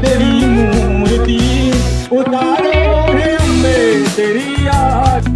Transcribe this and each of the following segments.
तेरी मूर्ति उतारो है हमें तेरी याद।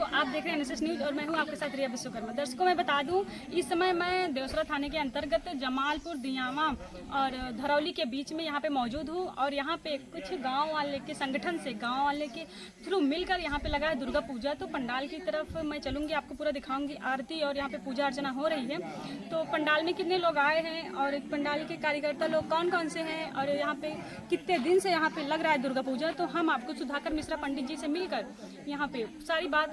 आप देख रहे हैं एनएसएस न्यूज़ और मैं हूं आपके साथ रिया विश्वकर्मा। दर्शकों मैं बता दूं, इस समय मैं देवसरा थाने के अंतर्गत जमालपुर दियावा और धरौली के बीच में यहां पे मौजूद हूं और यहां पे कुछ गांव वाले के संगठन से गांव वाले के थ्रू मिलकर यहां पे लगा है दुर्गा पूजा। तो पंडाल की तरफ मैं चलूँगी, आपको पूरा दिखाऊँगी आरती और यहाँ पर पूजा अर्चना हो रही है। तो पंडाल में कितने लोग आए हैं और पंडाल के कार्यकर्ता लोग कौन कौन से हैं और यहाँ पे कितने दिन से यहाँ पे लग रहा है दुर्गा पूजा, तो हम आपको सुधाकर मिश्रा पंडित जी से मिलकर यहाँ पे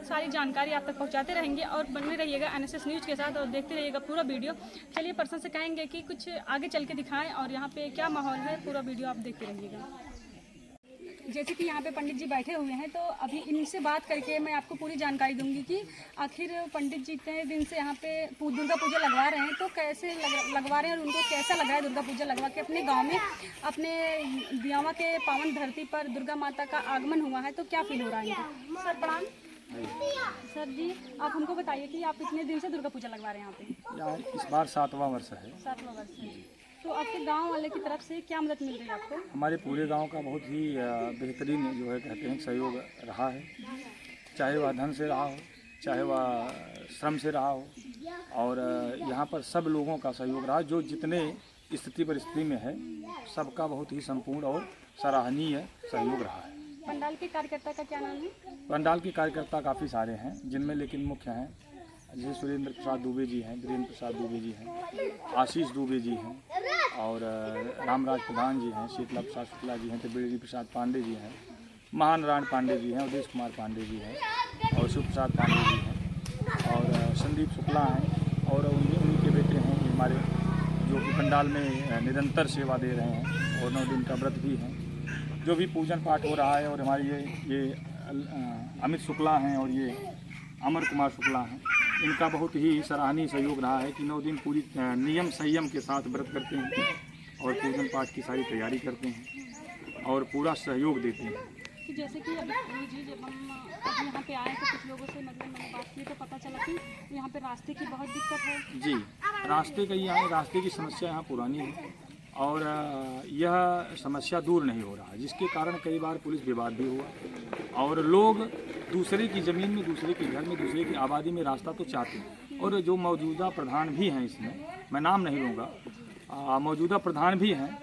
सारी जानकारी आप तक पहुँचाते रहेंगे और बने रहिएगा एनएसएस न्यूज़ के साथ और देखते रहिएगा पूरा वीडियो। चलिए पर्सन से कहेंगे कि कुछ आगे चल के दिखाएं और यहाँ पे क्या माहौल है, पूरा वीडियो आप देखते रहिएगा। जैसे कि यहाँ पे पंडित जी बैठे हुए हैं, तो अभी इनसे बात करके मैं आपको पूरी जानकारी दूंगी कि आखिर पंडित जी इतने दिन से यहाँ पे दुर्गा पूजा लगवा रहे हैं, तो कैसे लगवा रहे हैं और उनको कैसा लग रहा है दुर्गा पूजा लगवा के अपने गांव में, अपने दियावा के पावन धरती पर दुर्गा माता का आगमन हुआ है, तो क्या फील हो रहा है इनको। सर प्रणाम। सर जी, आप हमको बताइए कि आप कितने दिन से दुर्गा पूजा लगवा रहे हैं यहाँ पे। यार इस बार 7वां वर्ष है। 7वां वर्ष है। तो आपके गांव वाले की तरफ से क्या मदद मिल रही है आपको। हमारे पूरे गांव का बहुत ही बेहतरीन जो है कहते हैं सहयोग रहा है, चाहे वह धन से रहा हो, चाहे वह श्रम से रहा हो, और यहाँ पर सब लोगों का सहयोग रहा। जो जितने स्थिति परिस्थिति में है सबका बहुत ही संपूर्ण और सराहनीय सहयोग रहा है। पंडाल के कार्यकर्ता का क्या नाम है। पंडाल के कार्यकर्ता काफ़ी सारे हैं, जिनमें लेकिन मुख्य हैं जैसे सुरेंद्र प्रसाद दुबे जी हैं, वीरेंद्र प्रसाद दुबे जी हैं, आशीष दुबे जी हैं, और रामराज प्रधान जी हैं, शीतला प्रसाद शुक्ला जी हैं, त्रिवेणी प्रसाद पांडे जी हैं, महानारायण पांडे जी हैं, उदेश कुमार पांडे जी हैं, और शिव प्रसाद पांडे जी हैं, और संदीप शुक्ला हैं, और उनके बेटे हैं हमारे जो कि पंडाल में निरंतर सेवा दे रहे हैं और 9 दिन का व्रत भी हैं। जो भी पूजन पाठ हो रहा है, और हमारे ये अमित शुक्ला हैं और ये अमर कुमार शुक्ला हैं, इनका बहुत ही सराहनीय सहयोग रहा है कि 9 दिन पूरी नियम संयम के साथ व्रत करते हैं और पूजन पाठ की सारी तैयारी करते हैं और पूरा सहयोग देते हैं। कि जैसे कि अभी जी जब हम यहाँ पे आए तो कुछ लोगों से मतलब मैंने बात की तो पता चला कि यहाँ पे रास्ते की बहुत दिक्कत है। जी, रास्ते का यहाँ रास्ते की समस्या यहाँ पुरानी है और यह समस्या दूर नहीं हो रहा है, जिसके कारण कई बार पुलिस विवाद भी हुआ और लोग दूसरे की ज़मीन में, दूसरे के घर में, दूसरे की आबादी में रास्ता तो चाहते हैं। और जो मौजूदा प्रधान भी हैं, इसमें मैं नाम नहीं लूँगा, मौजूदा प्रधान भी हैं,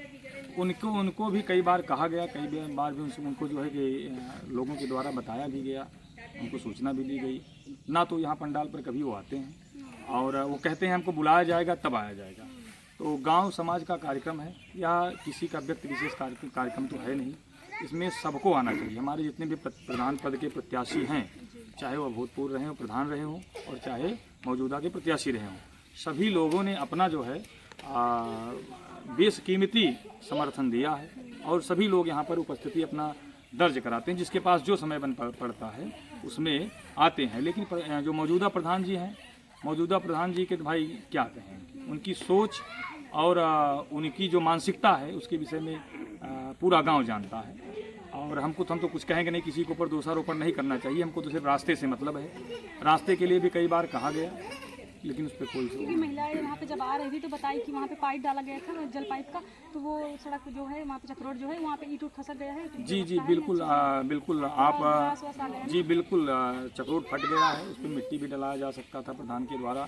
उनको भी कई बार कहा गया, कई बार भी उनको जो है कि लोगों के द्वारा बताया भी गया, उनको सूचना भी दी गई ना। तो यहाँ पंडाल पर कभी वो आते हैं और वो कहते हैं हमको बुलाया जाएगा तब आया जाएगा। तो गांव समाज का कार्यक्रम है या किसी का व्यक्ति विशेष कार्यक्रम तो है नहीं, इसमें सबको आना चाहिए। हमारे जितने भी प्रधान पद के प्रत्याशी हैं, चाहे वह भूतपूर्व रहे हों, प्रधान रहे हों, और चाहे मौजूदा के प्रत्याशी रहे हों, सभी लोगों ने अपना जो है बेशकीमती समर्थन दिया है और सभी लोग यहाँ पर उपस्थिति अपना दर्ज कराते हैं। जिसके पास जो समय बन पड़ता है उसमें आते हैं। लेकिन जो मौजूदा प्रधान जी हैं, मौजूदा प्रधान जी के तो भाई क्या कहें, उनकी सोच और उनकी जो मानसिकता है उसके विषय में पूरा गांव जानता है। और हम तो कुछ कहेंगे नहीं, किसी के ऊपर दोषारोपण नहीं करना चाहिए, हमको तो सिर्फ रास्ते से मतलब है। रास्ते के लिए भी कई बार कहा गया, लेकिन उस पर कोई महिलाएं वहाँ पे जब आ रही थी तो बताई कि वहाँ पे पाइप डाला गया था, जल पाइप का, तो वो सड़क जो है वहाँ पे चक्रोड जो है वहाँ पे ईंट खसक गया है। जी जी बिल्कुल बिल्कुल आप जी बिल्कुल चक्रोड फट गया है, उस पर मिट्टी भी डलाया जा सकता था प्रधान के द्वारा,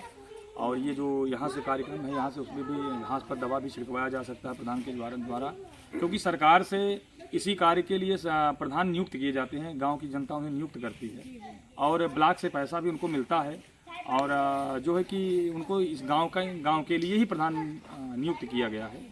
और ये जो यहाँ से कार्यक्रम है, यहाँ से उसमें भी घास पर दवा भी छिड़कवाया जा सकता है प्रधान के द्वारा, क्योंकि सरकार से इसी कार्य के लिए प्रधान नियुक्त किए जाते हैं, गांव की जनता उन्हें नियुक्त करती है और ब्लॉक से पैसा भी उनको मिलता है और जो है कि उनको इस गांव के लिए ही प्रधान नियुक्त किया गया है।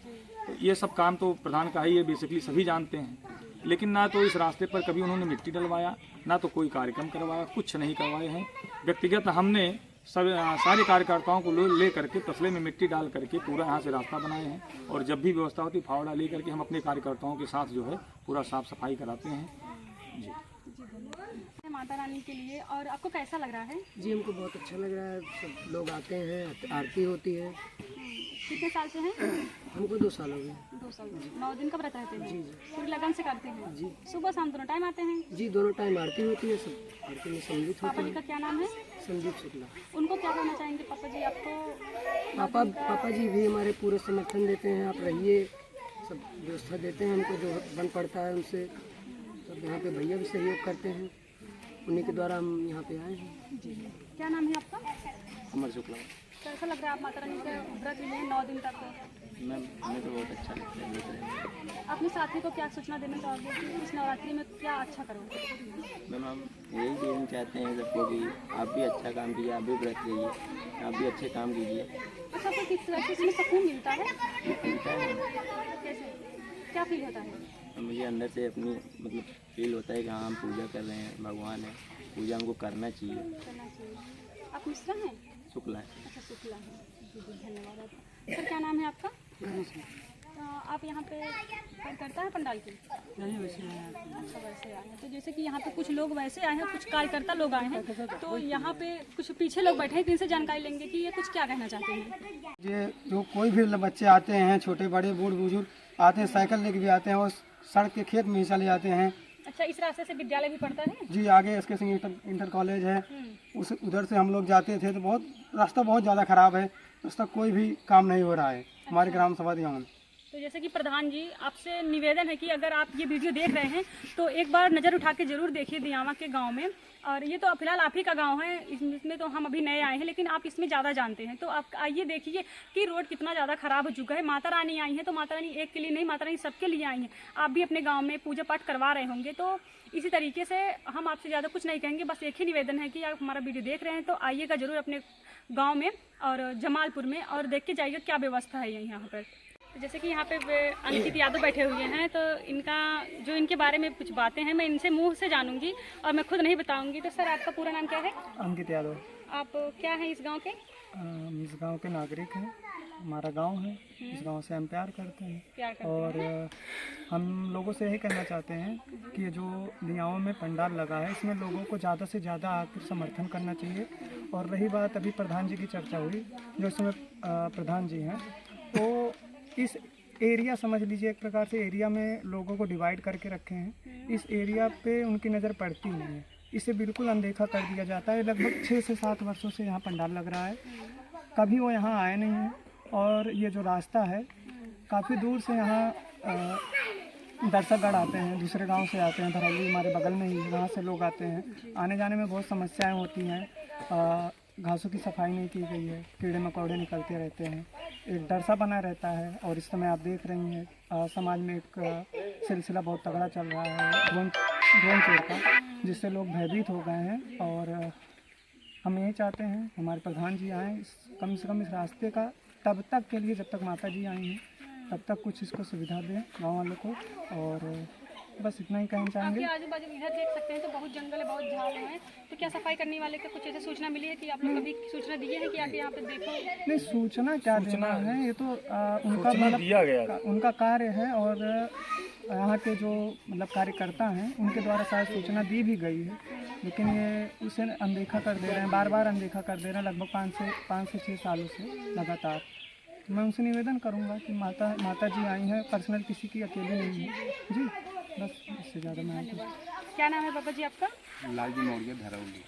तो ये सब काम तो प्रधान का ही है, बेसिकली सभी जानते हैं, लेकिन ना तो इस रास्ते पर कभी उन्होंने मिट्टी डलवाया, ना तो कोई कार्यक्रम करवाया, कुछ नहीं करवाए हैं। व्यक्तिगत हमने सारे कार्यकर्ताओं को ले करके तसले में मिट्टी डाल करके पूरा यहाँ से रास्ता बनाए हैं और जब भी व्यवस्था होती फावड़ा ले करके हम अपने कार्यकर्ताओं के साथ जो है पूरा साफ सफाई कराते हैं। जी माता रानी के लिए। और आपको कैसा लग रहा है? जी हमको बहुत अच्छा लग रहा है, सब लोग आते हैं, आरती होती है। कितने साल से हैं? हमको 2 साल हो गए। 2 साल। 9 दिन का व्रत रहते हैं? जी पूरी लगन से करते हैं? जी। सुबह शाम दोनों टाइम आते हैं? जी दोनों टाइम आरती होती है, सब आरती में सम्मिलित पापा होते जी का हैं। क्या नाम है? संदीप शुक्ला। उनको क्या कहना चाहेंगे पापा जी आपको? पापा जी भी हमारे पूरे समर्थन देते हैं, आप रहिए, सब व्यवस्था देते हैं हमको, जो बन पड़ता है उनसे। सब यहाँ पे भैया भी सहयोग करते हैं, उन्हीं के द्वारा हम यहाँ पे आए हैं। जी। क्या नाम है आपका? अमर शुक्ला। कैसा लग रहा है आप माता रानी का व्रत लिए 9 दिन तक? मैम हमें तो बहुत अच्छा लगता है। अपने साथी को क्या सूचना देना चाहोगे कि इस नवरात्रि में क्या अच्छा करो? मैम हम यही देना चाहते हैं सबको कि आप भी अच्छा काम कीजिए, आप भी व्रत लीजिए, आप भी अच्छे काम कीजिए। तो सबको किस तरह से इसमें सुकून मिलता है? मिलता है। कैसे? क्या फील होता है? मुझे अंदर से अपनी मतलब फील होता है कि हाँ हम पूजा कर रहे हैं, भगवान है, पूजा हमको करना चाहिए। करना चाहिए। आप मिश्रा हैं? शुक्ला है। अच्छा शुक्ला है। जी जी धन्यवाद आपका। सर क्या नाम है आपका? तो आप यहाँ पे काम करता है पंडाल की? नहीं वैसे अच्छा वैसे आए हैं। तो जैसे कि यहाँ पे कुछ लोग वैसे आए हैं, कुछ कार्यकर्ता लोग आए हैं, तो यहाँ पे कुछ पीछे लोग बैठे हैं, तो इनसे जानकारी लेंगे कि ये कुछ क्या कहना चाहते हैं। ये जो कोई भी बच्चे आते हैं, छोटे बड़े बूढ़ बुजुर्ग आते हैं, साइकिल लेके भी आते हैं और सड़क के खेत में ही चले जाते हैं। अच्छा इस रास्ते से विद्यालय भी पड़ता है? जी आगे एसके सिंह इंटर कॉलेज है, उस उधर से हम लोग जाते थे, तो बहुत रास्ता बहुत ज़्यादा ख़राब है, रास्ता कोई भी काम नहीं हो रहा है हमारे ग्राम सभा ध्यान। तो जैसे कि प्रधान जी आपसे निवेदन है कि अगर आप ये वीडियो देख रहे हैं तो एक बार नज़र उठा के ज़रूर देखिए दियावा के गांव में। और ये तो फिलहाल आप ही का गांव है, इसमें तो हम अभी नए आए हैं, लेकिन आप इसमें ज़्यादा जानते हैं। तो आप आइए देखिए कि रोड कितना ज़्यादा ख़राब हो चुका है। माता रानी आई हैं तो माता रानी एक के लिए नहीं, माता रानी सबके लिए आई हैं। आप भी अपने गाँव में पूजा पाठ करवा रहे होंगे, तो इसी तरीके से हम आपसे ज़्यादा कुछ नहीं कहेंगे, बस एक ही निवेदन है कि आप हमारा वीडियो देख रहे हैं तो आइएगा ज़रूर अपने गाँव में और जमालपुर में और देख के जाइएगा क्या व्यवस्था है यहाँ पर। तो जैसे कि यहाँ पे अंकित यादव बैठे हुए हैं, तो इनका जो इनके बारे में कुछ बातें हैं मैं इनसे मुंह से जानूंगी और मैं खुद नहीं बताऊंगी। तो सर आपका पूरा नाम क्या है? अंकित यादव। आप क्या हैं इस गांव के? इस गांव के नागरिक हैं, हमारा गांव है, इस गांव से हम प्यार करते हैं। प्यार करते और हैं। हम लोगों से यही कहना चाहते हैं कि जो दियाओं में पंडाल लगा है, इसमें लोगों को ज़्यादा से ज़्यादा आकर समर्थन करना चाहिए। और रही बात अभी प्रधान जी की चर्चा हुई, जो इसमें प्रधान जी हैं, तो इस एरिया समझ लीजिए एक प्रकार से एरिया में लोगों को डिवाइड करके रखे हैं। इस एरिया पे उनकी नज़र पड़ती नहीं है, इसे बिल्कुल अनदेखा कर दिया जाता है। लगभग 6 से 7 वर्षों से यहाँ पंडाल लग रहा है, कभी वो यहाँ आए नहीं हैं। और ये जो रास्ता है काफ़ी दूर से यहाँ दर्शकगढ़ आते हैं, दूसरे गांव से आते हैं, धरौली हमारे बगल में ही, वहाँ से लोग आते हैं। आने जाने में बहुत समस्याएं होती हैं, घासों की सफाई नहीं की गई है, कीड़े मकोड़े निकलते रहते हैं, एक डर सा बना रहता है। और इस समय आप देख रही हैं समाज में एक सिलसिला बहुत तगड़ा चल रहा है ड्रोन चोर का, जिससे लोग भयभीत हो गए हैं। और हम यही चाहते हैं हमारे प्रधान जी आएँ, कम से कम इस रास्ते का तब तक के लिए, जब तक माता जी आई हैं तब तक कुछ इसको सुविधा दें गाँव वालों को। और बस इतना ही कहना चाहेंगे। आपके आजू बाजू इधर देख सकते हैं तो बहुत जंगल है, बहुत झाड़ है, तो क्या सफाई करने वाले का कुछ ऐसे सूचना मिली है कि आप लोग कभी सूचना दिए हैं कि आके यहाँ पे देखो? नहीं, सूचना क्या देना है, ये तो उनका दिया गया उनका कार्य है। और यहाँ के जो मतलब कार्यकर्ता हैं उनके द्वारा शायद सूचना दी भी गई है, लेकिन ये उसे अनदेखा कर दे रहे हैं, बार बार अनदेखा कर दे रहे हैं, लगभग 5 से 6 सालों से लगातार। तो मैं उनसे निवेदन करूँगा कि माता जी आई हैं, पर्सनल किसी की अकेली नहीं है जी, बस इससे ज़्यादा मैं। क्या नाम है बाबा जी आपका? लालजी मौर्य धरौली।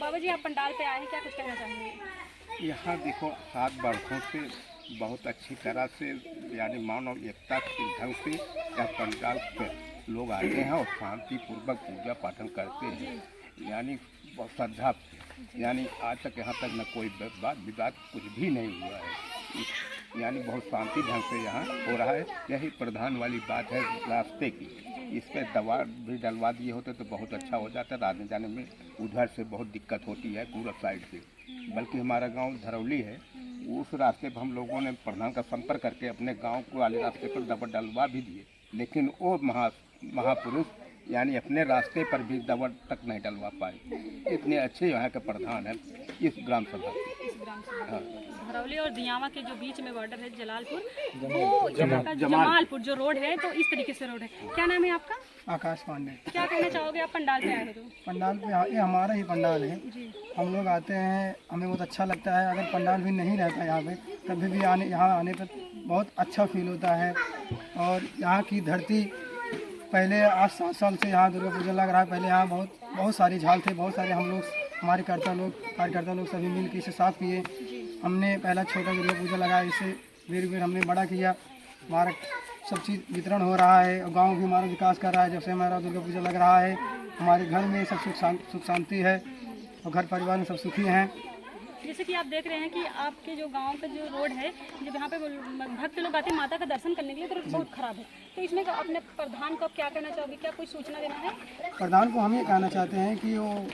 बाबा जी आप पंडाल पे आए हैं, क्या कुछ कहना चाहेंगे? यहाँ देखो 7 वर्षों से बहुत अच्छी तरह से यानी मानव एकता के ढंग से यह पंडाल पे लोग आते हैं और शांतिपूर्वक पूजा पाठन करते हैं, यानी बहुत श्रद्धा यानी आज तक यहाँ तक न कोई बात विवाद कुछ भी नहीं हुआ है, यानी बहुत शांति ढंग से यहाँ हो रहा है। यही प्रधान वाली बात है रास्ते की, इस पर दवा भी डलवा दिए होते तो बहुत अच्छा हो जाता। आने जाने में उधर से बहुत दिक्कत होती है पूरब साइड से, बल्कि हमारा गांव धरौली है, उस रास्ते पर हम लोगों ने प्रधान का संपर्क करके अपने गांव को वाले रास्ते पर दवा डलवा भी दिए, लेकिन वो महापुरुष यानी अपने रास्ते पर भी दवा तक नहीं डलवा पाए। इतने अच्छे यहाँ के प्रधान हैं इस ग्राम सभा के। हाँ। धरौली और दियावा के जो बीच में बॉर्डर है जलालपुर, वो यहाँ का जमालपुर जो रोड है, तो इस तरीके से रोड है। क्या नाम है आपका? आकाश पांडे। क्या कहना चाहोगे आप पंडाल पे आए हो? तो पंडाल पे ये हमारा ही पंडाल है, हम लोग आते हैं, हमें बहुत अच्छा लगता है। अगर पंडाल भी नहीं रहता यहाँ पे, कभी भी यहाँ आने पर बहुत अच्छा फील होता है। और यहाँ की धरती पहले 8-7 साल से यहाँ दुर्गा पूजा लग रहा है। पहले यहाँ बहुत सारी झाल थे, बहुत सारे हम लोग हमारे कार्यकर्ता लोग सभी मिल के इसे साफ़ किए। हमने पहला छोटा दुर्गा पूजा लगाया, इसे धीरे हमने बड़ा किया। हमारा सब चीज़ वितरण हो रहा है और गांव भी हमारा विकास कर रहा है। जब से हमारा दुर्गा पूजा लग रहा है, हमारे घर में सब सुख शांति है और घर परिवार में सब सुखी हैं। जैसे कि आप देख रहे हैं कि आपके जो गांव का जो रोड है, जब यहाँ पे भक्त लोग आते हैं माता का दर्शन करने के लिए, तो बहुत खराब है। तो इसमें अपने प्रधान को आप क्या कहना चाहोगे? क्या कोई सूचना देना है? प्रधान को हम ये कहना चाहते हैं कि वो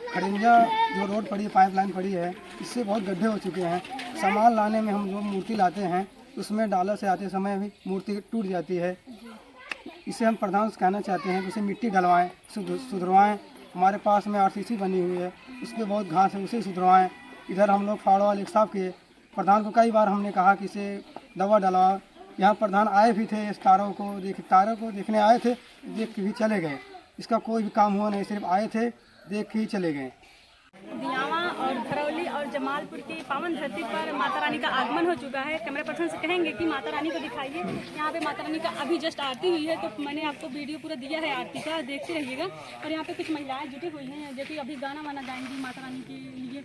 खड़िंजा जो रोड पड़ी है, पाइपलाइन पड़ी है, इससे बहुत गड्ढे हो चुके हैं। सामान लाने में हम जो मूर्ति लाते हैं, उसमें डाला से आते समय भी मूर्ति टूट जाती है। इसे हम प्रधान से कहना चाहते हैं कि उसे मिट्टी डलवाएँ, सुधरवाएँ। हमारे पास में RCC बनी हुई है, उसके बहुत घास है, उसे सुधरवाएँ। इधर हम लोग फाड़ वाले साफ किए। प्रधान को कई बार हमने कहा कि इसे दवा डलवा। यहाँ प्रधान आए भी थे, इस तारों को देखने आए थे, देख के भी चले गए। इसका कोई भी काम हुआ नहीं, सिर्फ आए थे, देख के ही चले गए। दियावा और धरौली और जमालपुर की पावन धरती पर माता रानी का आगमन हो चुका है। कैमरा पर्सन से कहेंगे कि माता रानी को दिखाइए। यहाँ पे माता रानी का अभी जस्ट आरती हुई है, तो मैंने आपको वीडियो पूरा दिया है आरती का, देखते रहिएगा। और यहाँ पे कुछ महिलाएं जुटी हुई हैं जो कि अभी गाना वाना गाएंगी माता रानी के लिए।